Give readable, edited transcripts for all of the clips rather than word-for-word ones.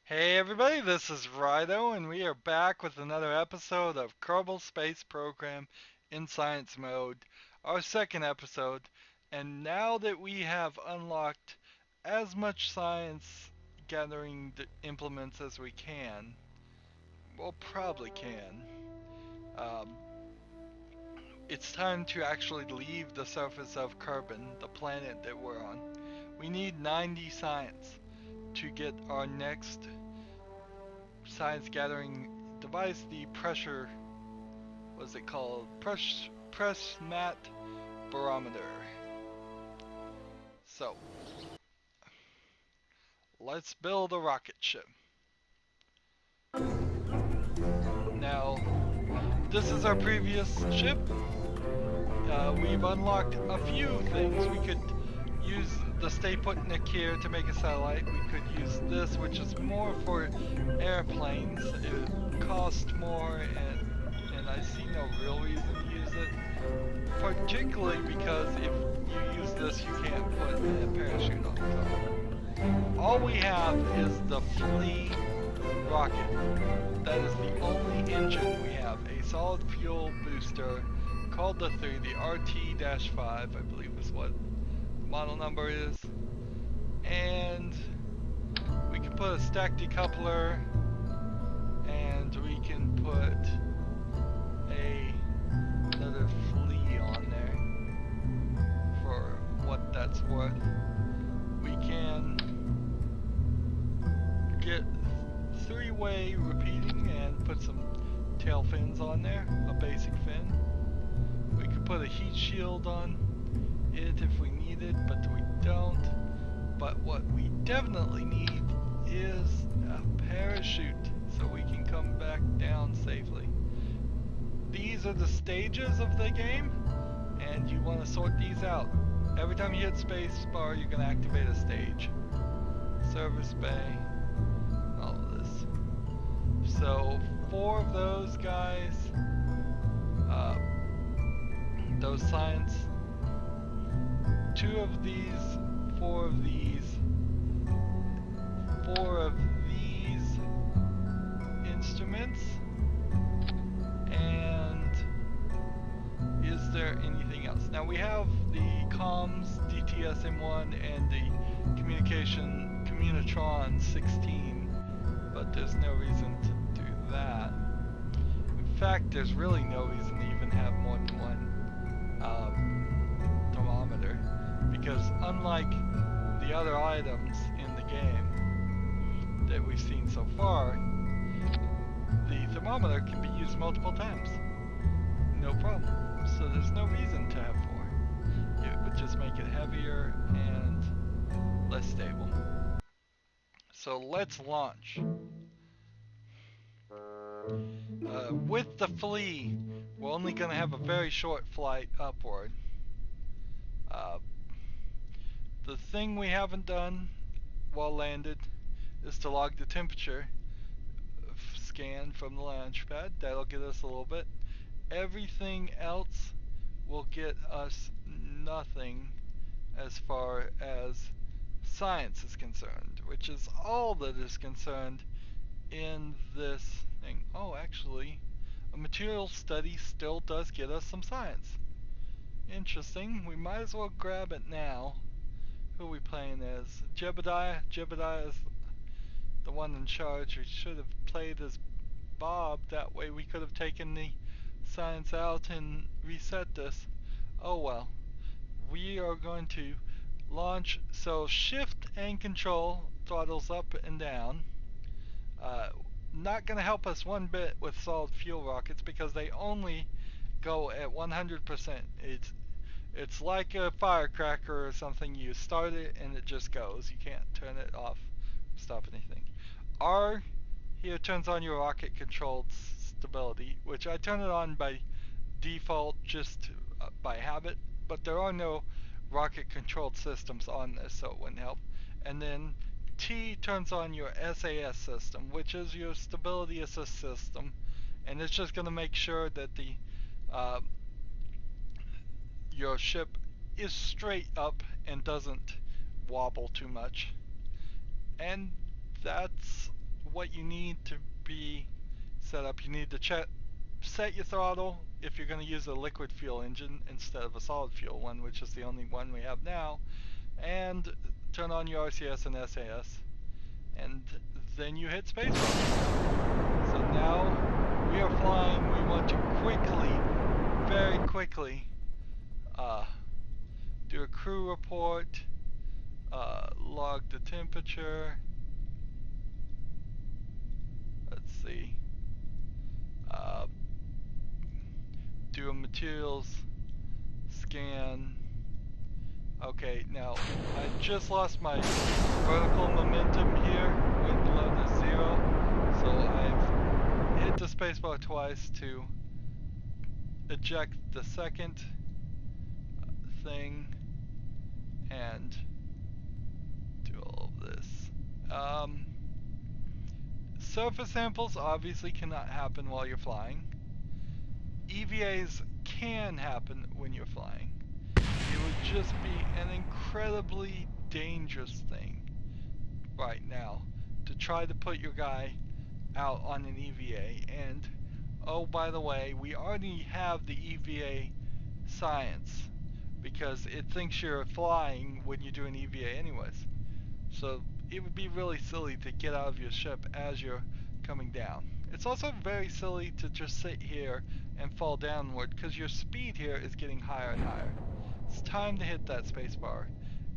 Hey everybody, this is Rydo, and we are back with another episode of Kerbal Space Program in Science Mode, our second episode. And now that we have unlocked as much science gathering implements as we can, well, probably can, um, it's time to actually leave the surface of Kerbin, the planet that we're on. We need 90 science to get our next science gathering device, the pressure, what's it called? Press mat barometer. So, let's build a rocket ship. Now, this is our previous ship. We've unlocked a few things. We could use the Stay Put Nick here to make a satellite. We could use this, which is more for airplanes. It costs more, and I see no real reason to use it. Particularly because if you use this, you can't put a parachute on top. All we have is the flea rocket. That is the only engine we have. A solid fuel booster called the 3, the RT-5, I believe is what the model number is. And we can put a stack decoupler, and we can put another flea on there for what that's worth. We can get three-way repeating and put some tail fins on there, a basic fin. We could put a heat shield on it if we need it, but we don't. But what we definitely need is a parachute so we can come back down safely. These are the stages of the game, and you want to sort these out. Every time you hit space bar, you're going to activate a stage. Service bay, all of this. So 4 of those guys, those science, 2 of these, 4 of these, 4 of these instruments, and is there anything else? Now we have the comms DTS-M1 and the Communitron 16, but there's no reason to do that. In fact, there's really no reason to even have more than one thermometer, because unlike the other items in the game that we've seen so far, the thermometer can be used multiple times. No problem. So there's no reason to have 4. It would just make it heavier and less stable. So let's launch. With the flea, we're only going to have a very short flight upward. The thing we haven't done while landed is to log the temperature scan from the launch pad. That'll get us a little bit. Everything else will get us nothing as far as science is concerned, which is all that is concerned in this thing. Oh, actually, a material study still does get us some science. Interesting. We might as well grab it now. Who are we playing as? Jebediah. Jebediah is the one in charge. We should have played as Bob. That way we could have taken the science out and reset this. Oh well. We are going to launch. So shift and control throttles up and down. Not going to help us one bit with solid fuel rockets because they only go at 100%. It's like a firecracker or something. You start it and it just goes. You can't turn it off, stop anything. R here turns on your rocket controlled stability, which I turn it on by default just by habit, but there are no rocket controlled systems on this, so it wouldn't help. And then T turns on your SAS system, which is your stability assist system, and it's just going to make sure that the your ship is straight up and doesn't wobble too much. And that's what you need to be set up. You need to set your throttle if you're going to use a liquid fuel engine instead of a solid fuel one, which is the only one we have now, and turn on your RCS and SAS, and then you hit spacebar. So now we are flying. We want to quickly, very quickly, do a crew report, log the temperature. Let's see. Do a materials scan. Okay, now I just lost my vertical momentum here, went below the 0, so I've hit the spacebar twice to eject the second thing and do all of this. Surface samples obviously cannot happen while you're flying. EVAs can happen when you're flying. It would just be an incredibly dangerous thing right now to try to put your guy out on an EVA. And oh, by the way, we already have the EVA science because it thinks you're flying when you do an EVA anyways. So it would be really silly to get out of your ship as you're coming down. It's also very silly to just sit here and fall downward because your speed here is getting higher and higher. It's time to hit that spacebar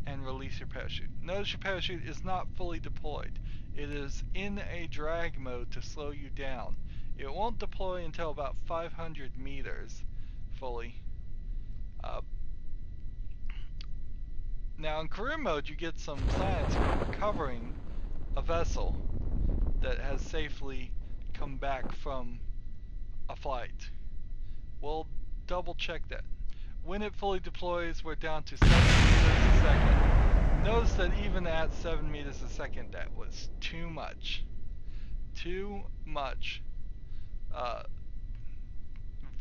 and release your parachute. Notice your parachute is not fully deployed. It is in a drag mode to slow you down. It won't deploy until about 500 meters fully. Now in career mode you get some science for recovering a vessel that has safely come back from a flight. We'll double check that. When it fully deploys, we're down to 7 meters a second. Notice that even at 7 meters a second, that was too much. Too much.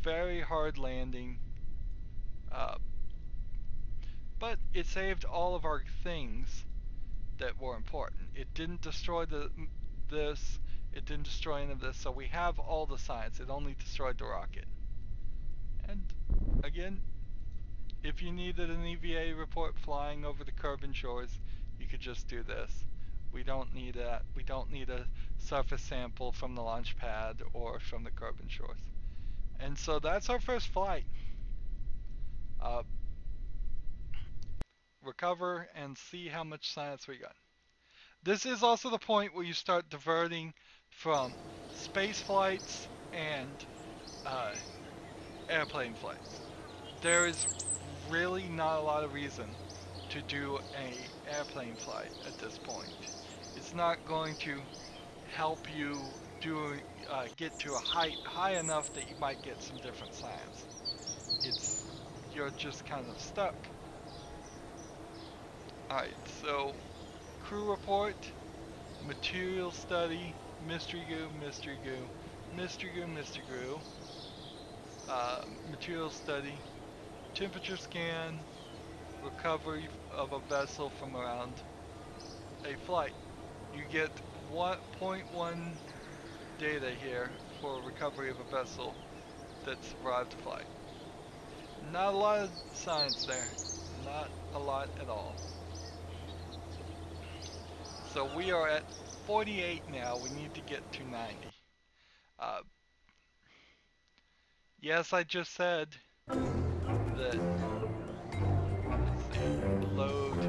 Very hard landing. But it saved all of our things that were important. It didn't destroy this. It didn't destroy any of this. So we have all the science. It only destroyed the rocket. And again, if you needed an EVA report flying over the Kerbal shores, you could just do this. We don't need that. We don't need a surface sample from the launch pad or from the Kerbal shores. And so that's our first flight. Recover and see how much science we got. This is also the point where you start diverting from space flights and airplane flights. There is really not a lot of reason to do an airplane flight at this point. It's not going to help you get to a height high enough that you might get some different science. You're just kind of stuck. Alright, so crew report, material study, mystery goo, mystery goo, mystery goo, mystery goo, material study, temperature scan, recovery of a vessel from around a flight. You get 0.1 data here for recovery of a vessel that's arrived a flight. Not a lot of science there, not a lot at all. So we are at 48 now, we need to get to 90. Yes, I just said that, let's see, load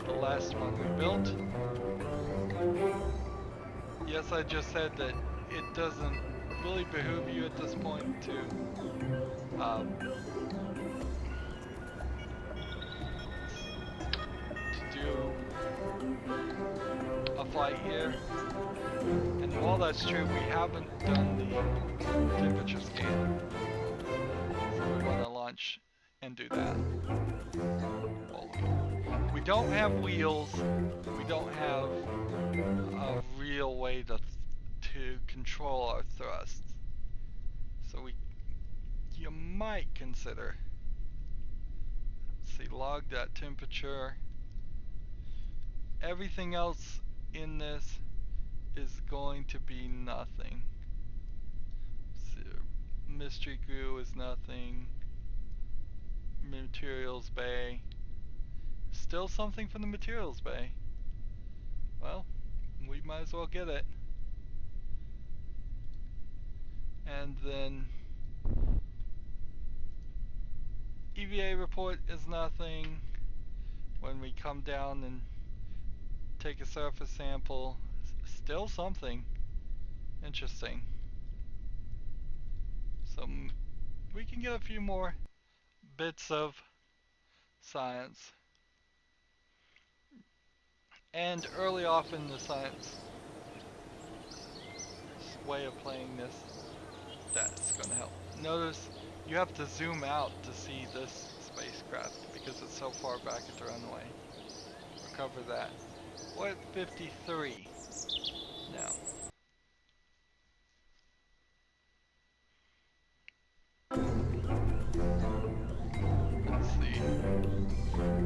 the last one we built. Yes, I just said that it doesn't really behoove you at this point to do a flight here. And while that's true, we haven't done the temperature scan. So we want to launch and do that. We don't have wheels. We don't have a real way to control our thrusts. So you might consider, let's see, log that temperature. Everything else in this is going to be nothing. So, mystery goo is nothing. Materials bay. Still something from the materials bay. Well, we might as well get it. And then EVA report is nothing. When we come down and take a surface sample, still something interesting. So we can get a few more bits of science. And early off in the science way of playing this, that's going to help. Notice you have to zoom out to see this spacecraft because it's so far back at the runway. We'll cover that. We're at 53 now. Let's see.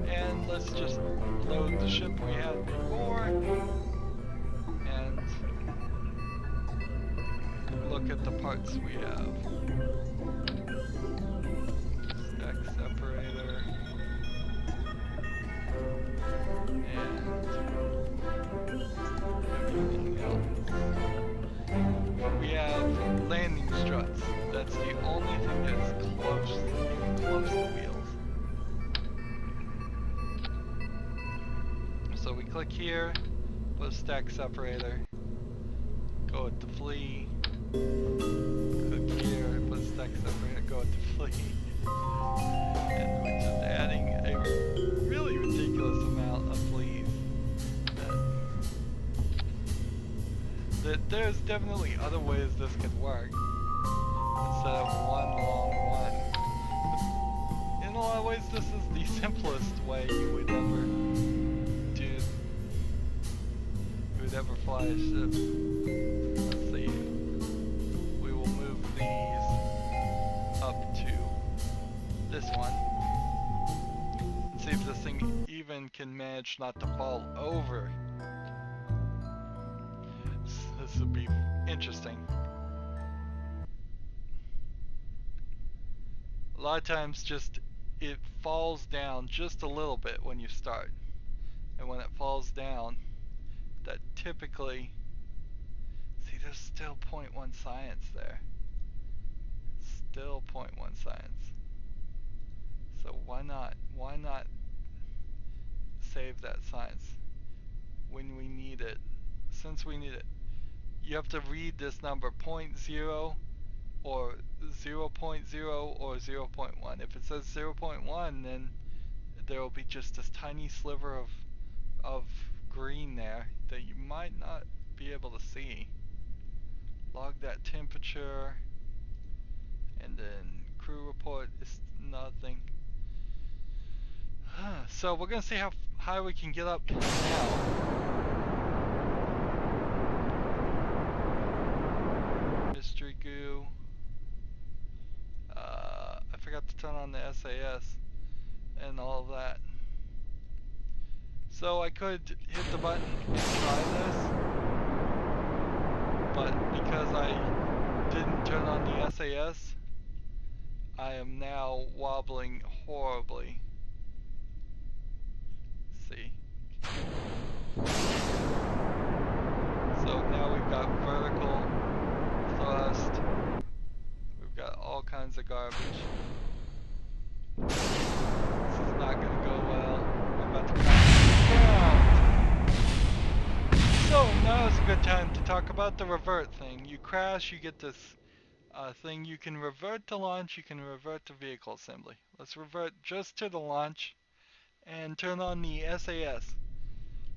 And let's just load the ship we had before and look at the parts we have. Stack separator. And everything else. We have landing struts. That's the only thing that's even close to wheels. So we click here, put a stack separator, go with the flea, click here, put a stack separator, go with the flea, and we're just adding a really ridiculous amount of fleas. There's definitely other ways this could work instead of one long one. But in a lot of ways, this is the simplest way you would ever ever fly a ship. Let's see. We will move these up to this one. And see if this thing even can manage not to fall over. This would be interesting. A lot of times just it falls down just a little bit when you start. And when it falls down, that typically, see, there's still 0.1 science there. Still 0.1 science. So why not save that science when we need it? Since we need it, you have to read this number 0.0 or 0.0 or 0.1. If it says 0.1, then there will be just this tiny sliver of green there that you might not be able to see. Log that temperature, and then crew report is nothing. So we're gonna see how high we can get up now. Mystery goo. I forgot to turn on the SAS and all of that. So I could hit the button and try this, but because I didn't turn on the SAS, I am now wobbling horribly. Let's see. So now we've got vertical thrust. We've got all kinds of garbage. This is not going to go well. We're about to crash down. So now is a good time to talk about the revert thing. You crash, you get this thing. You can revert to launch, you can revert to vehicle assembly. Let's revert just to the launch and turn on the SAS.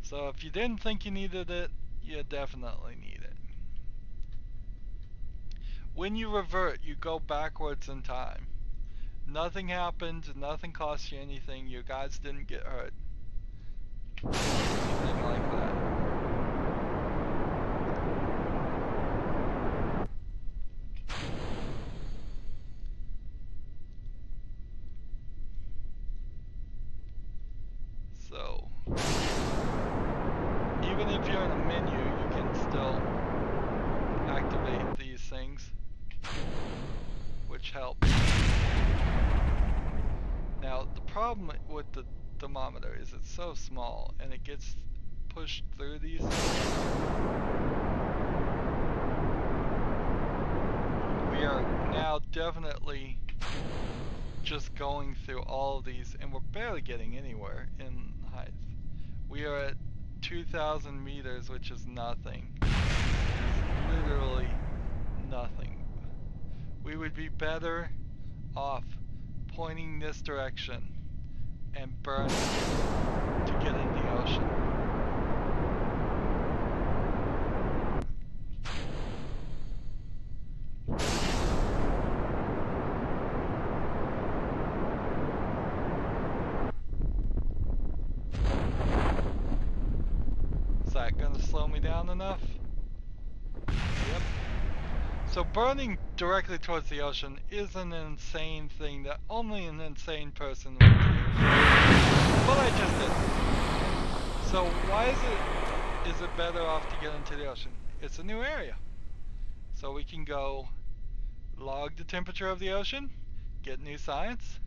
So if you didn't think you needed it, you definitely need it. When you revert, you go backwards in time. Nothing happened, nothing cost you anything, your guys didn't get hurt. Anything like that. So, even if you're in a menu, you can still the thermometer is it's so small and it gets pushed through these. We are now definitely just going through all of these and we're barely getting anywhere in height. We are at 2,000 meters, which is nothing. It's literally nothing. We would be better off pointing this direction and burning to get in the ocean. Is that going to slow me down enough? Yep. So burning directly towards the ocean is an insane thing that only an insane person would do. But I just did. So why is it better off to get into the ocean? It's a new area. So we can go log the temperature of the ocean, get new science.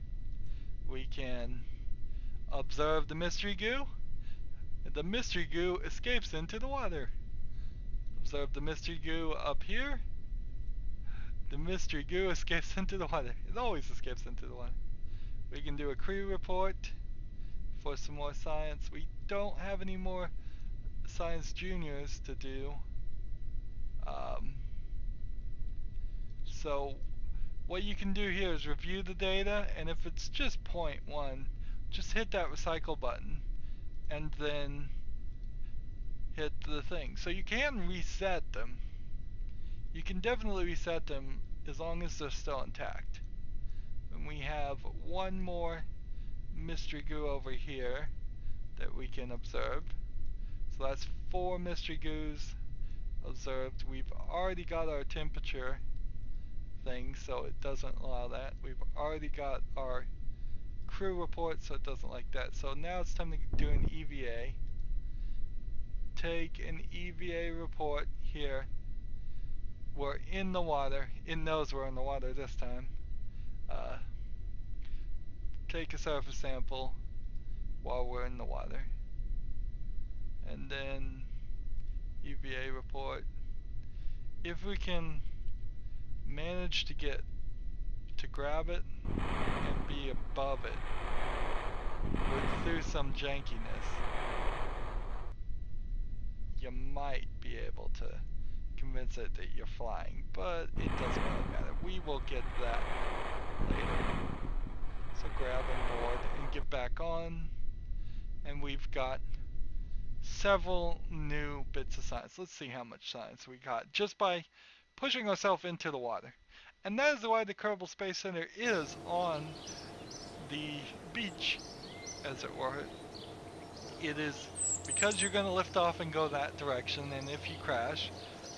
We can observe the mystery goo. The mystery goo escapes into the water. Observe the mystery goo up here. The mystery goo escapes into the water. It always escapes into the water. We can do a crew report for some more science. We don't have any more science juniors to do. So what you can do here is review the data, and if it's just 0.1, just hit that recycle button and then hit the thing. So you can reset them. You can definitely reset them as long as they're still intact. And we have one more mystery goo over here that we can observe. So that's 4 mystery goos observed. We've already got our temperature thing, so it doesn't allow that. We've already got our crew report, so it doesn't like that. So now it's time to do an EVA. Take an EVA report here. We're in the water. It knows we're in the water this time. Take a surface sample while we're in the water. And then EVA report. If we can manage to get to grab it and be above it through some jankiness, you might be able to convince it that you're flying, but it doesn't really matter. We will get that later. So grab and board and get back on, and we've got several new bits of science. Let's see how much science we got just by pushing ourselves into the water. And that is why the Kerbal Space Center is on the beach, as it were. It is because you're going to lift off and go that direction, and if you crash,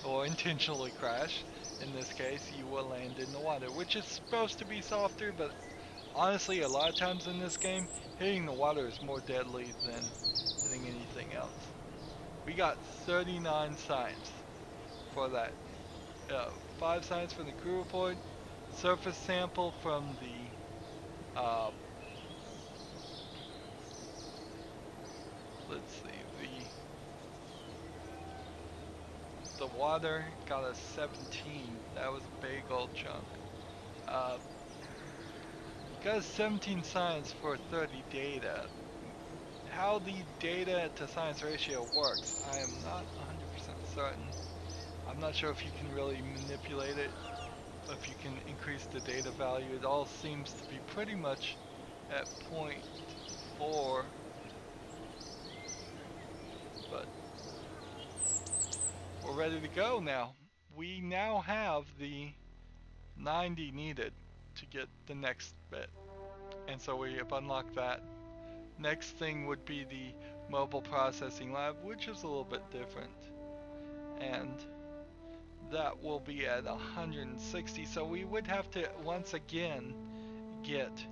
or intentionally crash, in this case, you will land in the water, which is supposed to be softer, but honestly, a lot of times in this game, hitting the water is more deadly than hitting anything else. We got 39 science for that. 5 science from the crew report, surface sample from the, let's see, the water got a 17. That was a big old chunk. Got a 17 science for 30 data. How the data to science ratio works, I am not 100% certain. I'm not sure if you can really manipulate it, if you can increase the data value. It all seems to be pretty much at 0.4, but we're ready to go now. We now have the 90 needed to get the next bit, and so we have unlocked that. Next thing would be the mobile processing lab, which is a little bit different, and that will be at 160, so we would have to once again get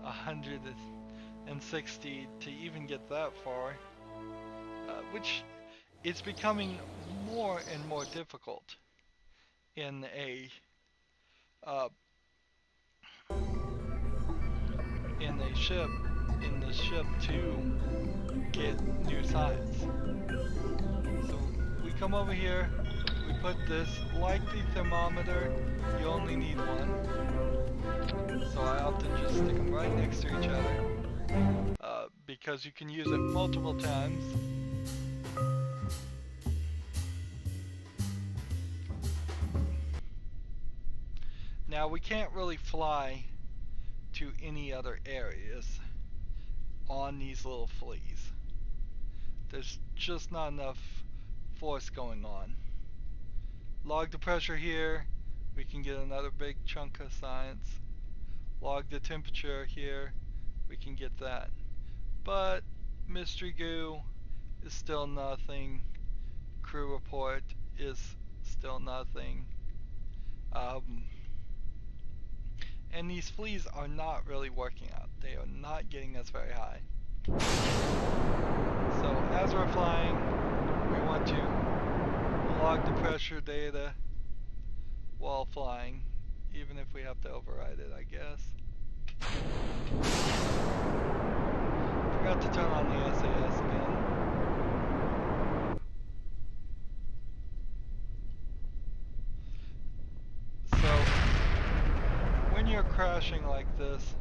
160 to even get that far, which is becoming more and more difficult in a ship in the ship to get new science. So we come over here, we put this, like the thermometer, you only need one. So I often just stick them right next to each other, because you can use it multiple times. Now we can't really fly to any other areas on these little fleas. There's just not enough force going on. Log the pressure here, we can get another big chunk of science. Log the temperature here, we can get that. But mystery goo is still nothing. Crew report is still nothing. And these fleas are not really working out. They are not getting us very high. So as we're flying, we want to log the pressure data while flying, even if we have to override it, I guess. Forgot to turn on the SAS again. So when you're crashing like this,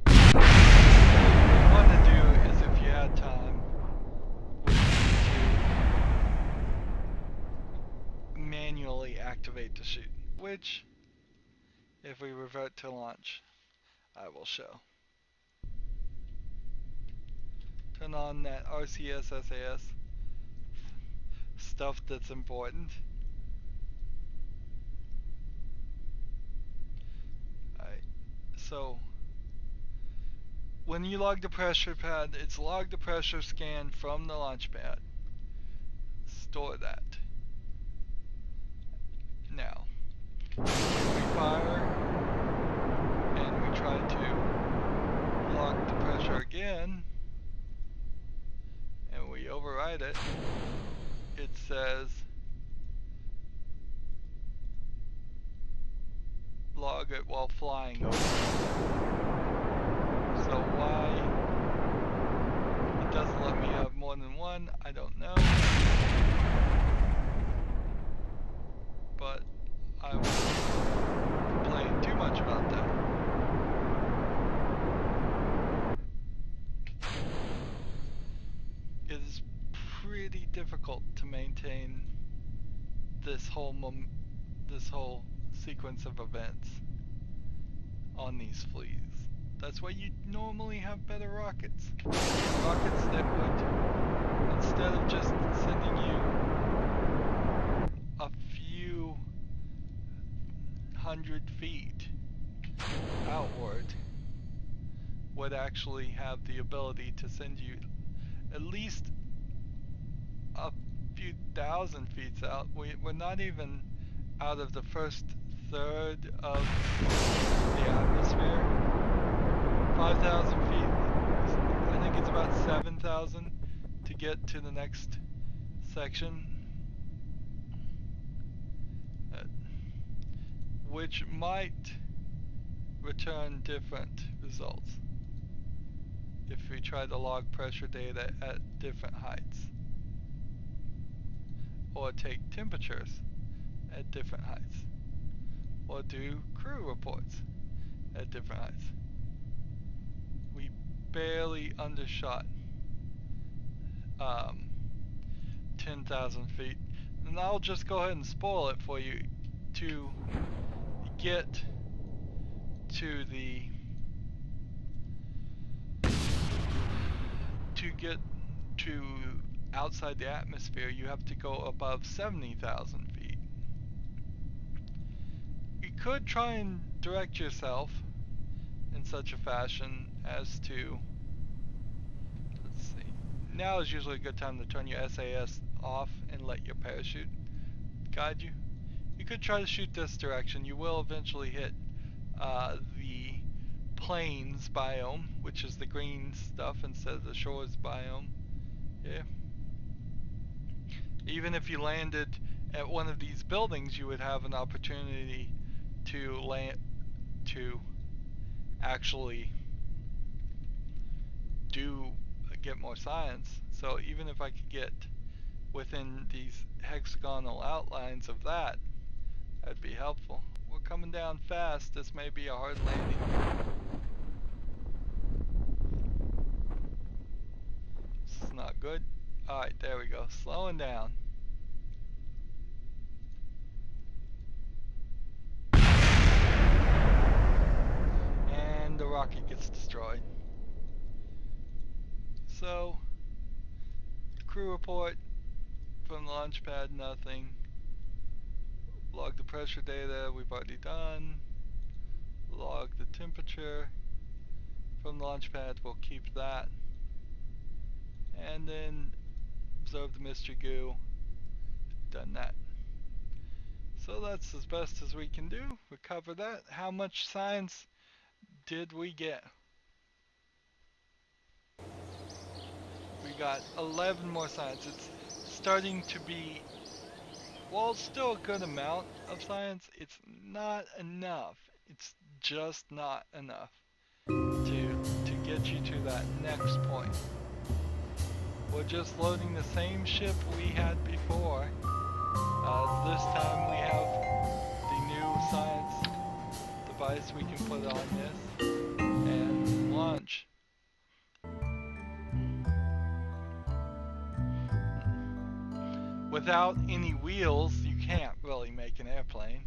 what you want to do is, if you had time, would be to manually activate the chute, which, if we revert to launch, I will show. Turn on that RCS SAS stuff that's important. Alright, so when you log the pressure pad, it's log the pressure scan from the launch pad. Store that. Now, we fire and we try to log the pressure again, and we override it. It says log it while flying over. So why it doesn't let me have more than one, I don't know. But I won't complain too much about that. It is pretty difficult to maintain this whole sequence of events on these fleas. That's why you normally have better rockets. Rockets that would, instead of just sending you a few hundred feet outward, would actually have the ability to send you at least a few thousand feet out. We're not even out of the first third of the atmosphere. 5,000 feet. I think it's about 7,000 to get to the next section, which might return different results if we try to log pressure data at different heights, or take temperatures at different heights, or do crew reports at different heights. We barely undershot 10,000 feet, and I'll just go ahead and spoil it for you. To get to outside the atmosphere, you have to go above 70,000 feet. You could try and direct yourself in such a fashion as to, let's see, now is usually a good time to turn your SAS off and let your parachute guide you. You could try to shoot this direction. You will eventually hit the plains biome, which is the green stuff, instead of the shores biome. Yeah. Even if you landed at one of these buildings, you would have an opportunity to actually do get more science. So even if I could get within these hexagonal outlines of that, that'd be helpful. We're coming down fast. This may be a hard landing. This is not good. Alright, there we go. Slowing down. And the rocket gets destroyed. So, crew report from the launch pad, nothing. Log the pressure data, we've already done. Log the temperature from the launch pad, we'll keep that. And then observe the mystery goo, done that. So that's as best as we can do. Recover that. How much science did we get? We got 11 more science. It's starting to be, well, it's still a good amount of science. It's not enough. It's just not enough to get you to that next point. We're just loading the same ship we had before. This time we have the new science device we can put on this and launch. Without any wheels, you can't really make an airplane.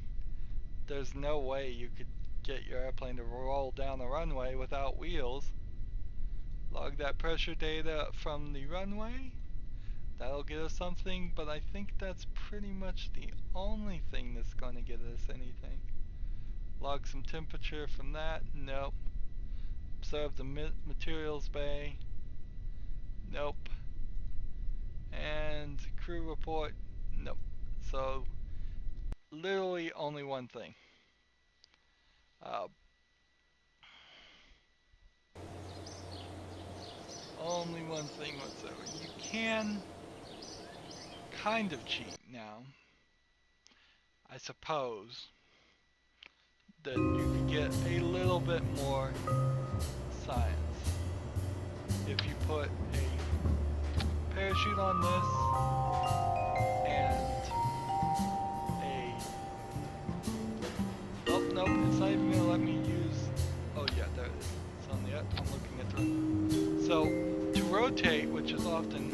There's no way you could get your airplane to roll down the runway without wheels. Log that pressure data from the runway. That'll get us something, but I think that's pretty much the only thing that's going to get us anything. Log some temperature from that. Nope. Observe the materials bay. Nope. And crew report. Nope. So literally only one thing. Only one thing whatsoever. You can kind of cheat now, I suppose, that you could get a little bit more science if you put a parachute on this and a, oh nope, it's not even gonna let me use, oh yeah, there it is, it's on the, I'm looking at the, so to rotate, which is often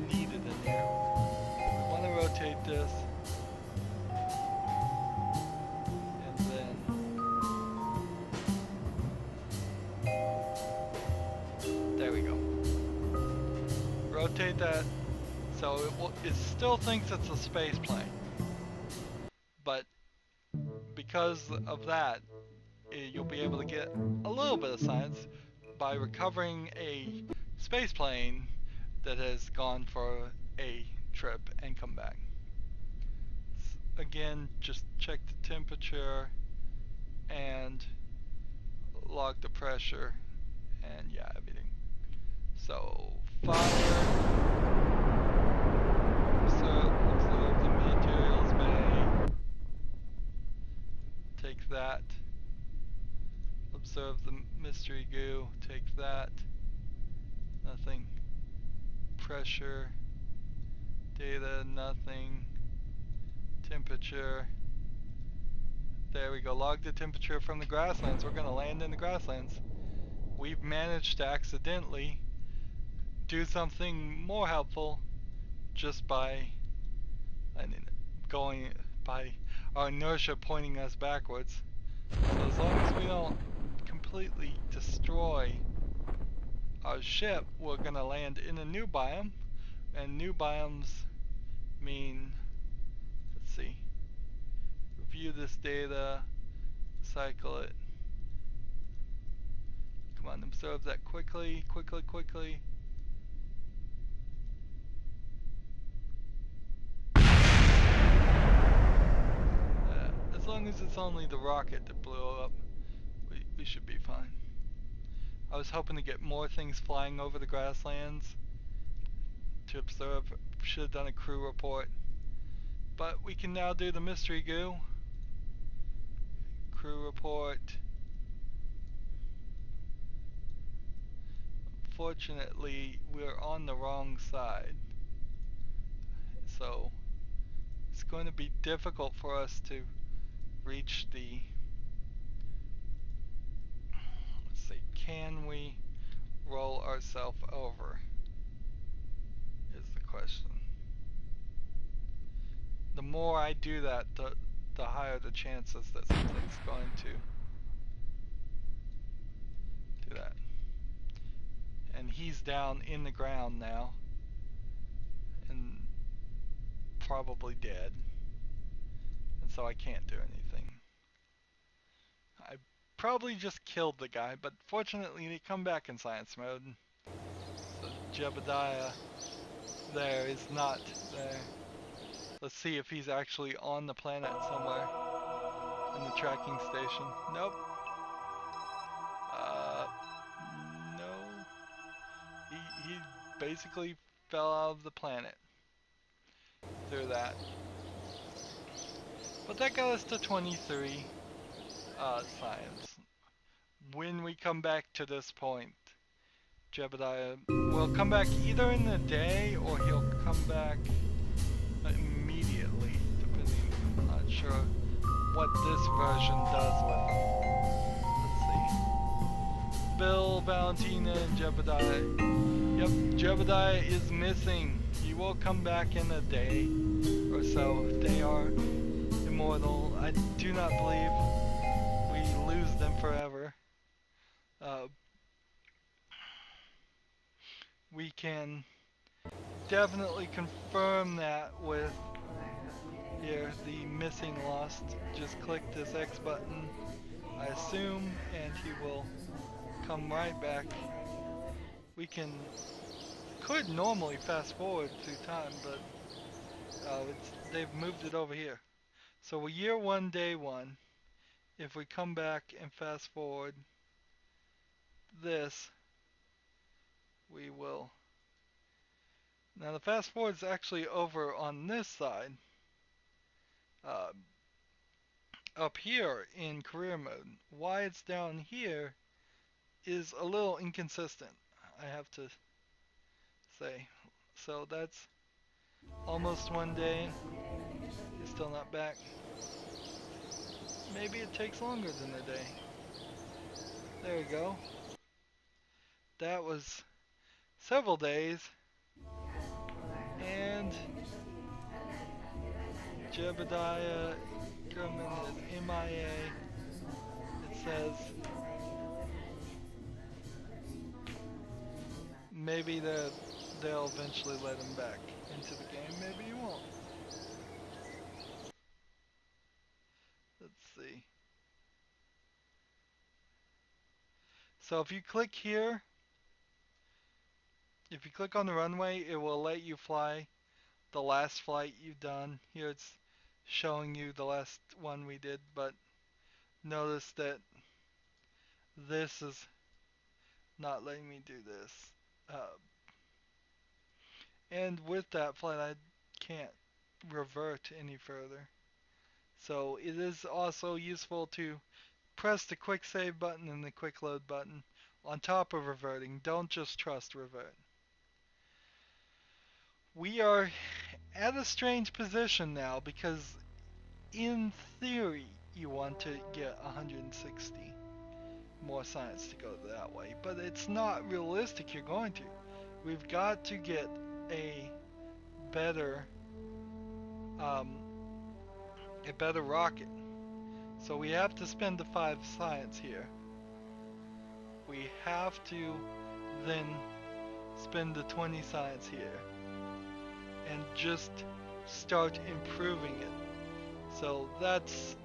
needed in here, we want to rotate this. Rotate that so it still thinks it's a space plane, but because of that, you'll be able to get a little bit of science by recovering a space plane that has gone for a trip and come back. Again, just check the temperature and log the pressure and yeah, everything. So fire, observe the materials bay, take that, observe the mystery goo, take that, nothing, pressure, data, nothing, temperature, there we go, log the temperature from the grasslands. We're going to land in the grasslands. We've managed to accidentally do something more helpful just by going by our inertia pointing us backwards. So as long as we don't completely destroy our ship, we're gonna land in a new biome, and new biomes mean, let's see, review this data, cycle it, come on, observe that quickly. As long as it's only the rocket that blew up, we should be fine. I was hoping to get more things flying over the grasslands to observe. Should have done a crew report. But we can now do the mystery goo. Crew report. unfortunately, we're on the wrong side. So it's going to be difficult for us to reach the... Let's see, can we roll ourselves over? Is the question. The more I do that, the higher the chances that something's going to do that. And he's down in the ground now. And probably dead. And so I can't do anything. I probably just killed the guy, but fortunately they come back in science mode. So Jebediah there is not there. Let's see if he's actually on the planet somewhere. In the tracking station. Nope. No. He basically fell out of the planet through that. But that got us to 23 science. When we come back to this point, Jebediah will come back either in the day or he'll come back immediately, depending. I'm not sure what this version does with him. Let's see. Bill, Valentina, and Jebediah. Yep, Jebediah is missing. He will come back in a day or so. They are immortal. I do not believe we lose them forever. We can definitely confirm that with here, the missing lost. Just click this X button, I assume, and he will come right back. We could normally fast forward through time, but they've moved it over here. So we're year 1, day 1. If we come back and fast forward this, we will. Now the fast forward is actually over on this side. Up here in career mode. Why it's down here is a little inconsistent, I have to say. So that's almost 1 day. He's still not back. Maybe it takes longer than a day. There we go. That was several days. And Jebediah Kerman is MIA. It says maybe they'll eventually let him back into the game. Maybe he won't. Let's see. So if you click here, if you click on the runway, it will let you fly the last flight you've done. Here it's showing you the last one we did, but notice that this is not letting me do this. And with that flight, I can't revert any further. So it is also useful to press the quick save button and the quick load button on top of reverting. Don't just trust revert. We are at a strange position now because in theory you want to get 160 more science to go that way, but it's not realistic you're going to. We've got to get a better rocket. So we have to spend the 5 science here. We have to then spend the 20 science here and just start improving it. So that's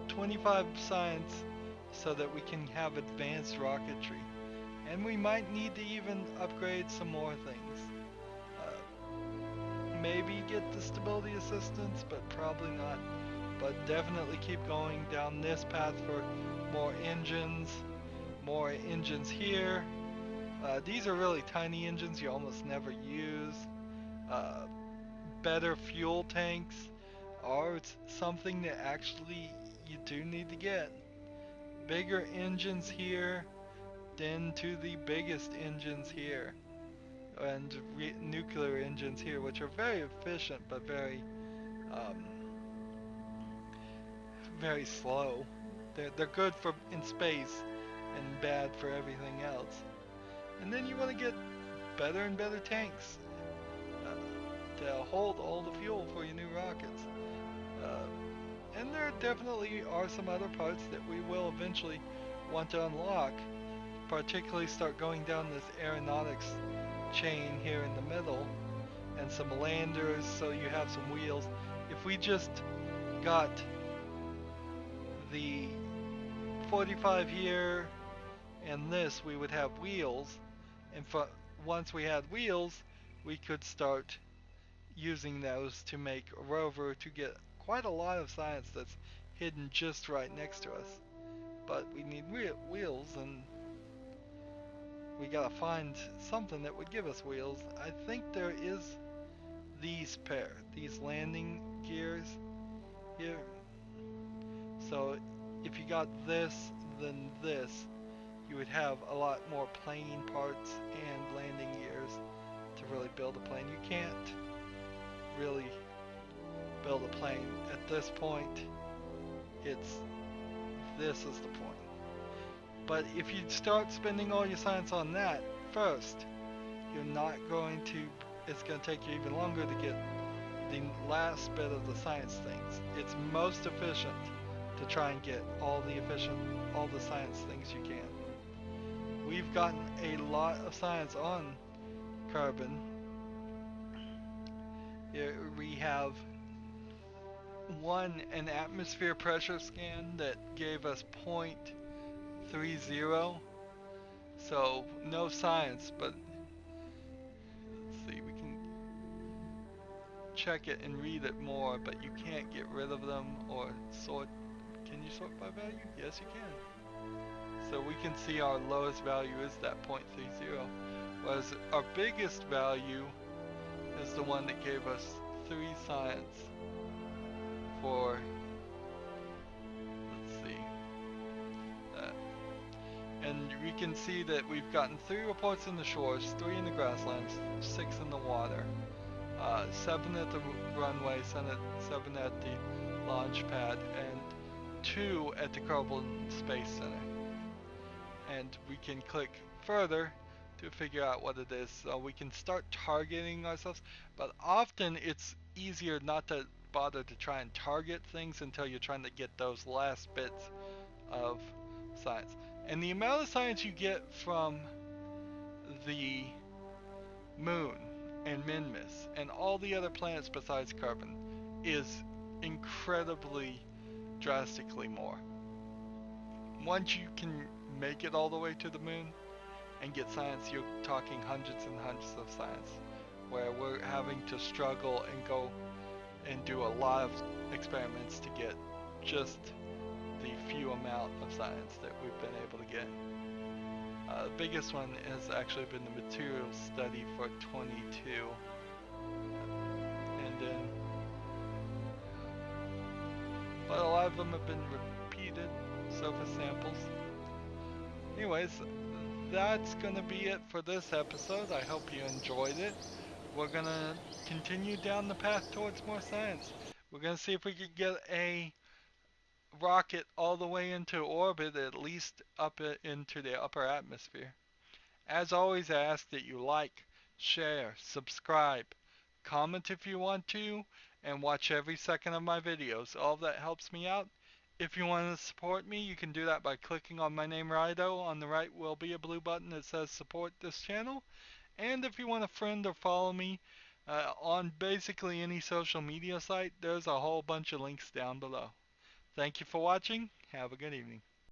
25 science so that we can have advanced rocketry. And we might need to even upgrade some more things. Maybe get the stability assistance, but probably not. But definitely keep going down this path for more engines here. These are really tiny engines you almost never use. Better fuel tanks are something that actually you do need to get. Bigger engines here, into the biggest engines here, and nuclear engines here, which are very efficient but um, very slow. They're good for in space and bad for everything else. And then you want to get better and better tanks to hold all the fuel for your new rockets. Uh, and there definitely are some other parts that we will eventually want to unlock, particularly start going down this aeronautics chain here in the middle, and some landers so you have some wheels. If we just got the 45 here and this, we would have wheels, and once we had wheels, we could start using those to make a rover to get quite a lot of science that's hidden just right next to us. But we need wheels, and we gotta find something that would give us wheels. I think there is these landing gears here. So if you got this, then this, you would have a lot more plane parts and landing gears to really build a plane. You can't really build a plane at this point. It's this is the point. But if you start spending all your science on that first, you're not going to, it's going to take you even longer to get the last bit of the science things. It's most efficient to try and get all the science things you can. We've gotten a lot of science on carbon. Here we have an atmosphere pressure scan that gave us 0.30. So no science, but let's see, we can check it and read it more, but you can't get rid of them or sort. Can you sort by value? Yes, you can. So we can see our lowest value is that 0.30, whereas our biggest value is the one that gave us 3 science for, let's see, that. And we can see that we've gotten 3 reports in the shores, 3 in the grasslands, 6 in the water, 7 at the runway, 7 at the launch pad, and 2 at the Kerbal Space Center. And we can click further to figure out what it is. So we can start targeting ourselves, but often it's easier not to bother to try and target things until you're trying to get those last bits of science. And the amount of science you get from the moon and Minmus and all the other planets besides carbon is incredibly drastically more. Once you can make it all the way to the moon and get science, you're talking hundreds and hundreds of science, where we're having to struggle and go and do a lot of experiments to get just the few amount of science that we've been able to get. The biggest one has actually been the materials study for 22, and then, but a lot of them have been repeated surface samples. Anyways, that's gonna be it for this episode. I hope you enjoyed it. We're gonna continue down the path towards more science. We're gonna see if we can get a rocket all the way into orbit, at least up into the upper atmosphere. As always, I ask that you like, share, subscribe, comment if you want to, and watch every second of my videos. All of that helps me out. If you want to support me, you can do that by clicking on my name, Rydo. On the right will be a blue button that says support this channel. And if you want to friend or follow me on basically any social media site, there's a whole bunch of links down below. Thank you for watching. Have a good evening.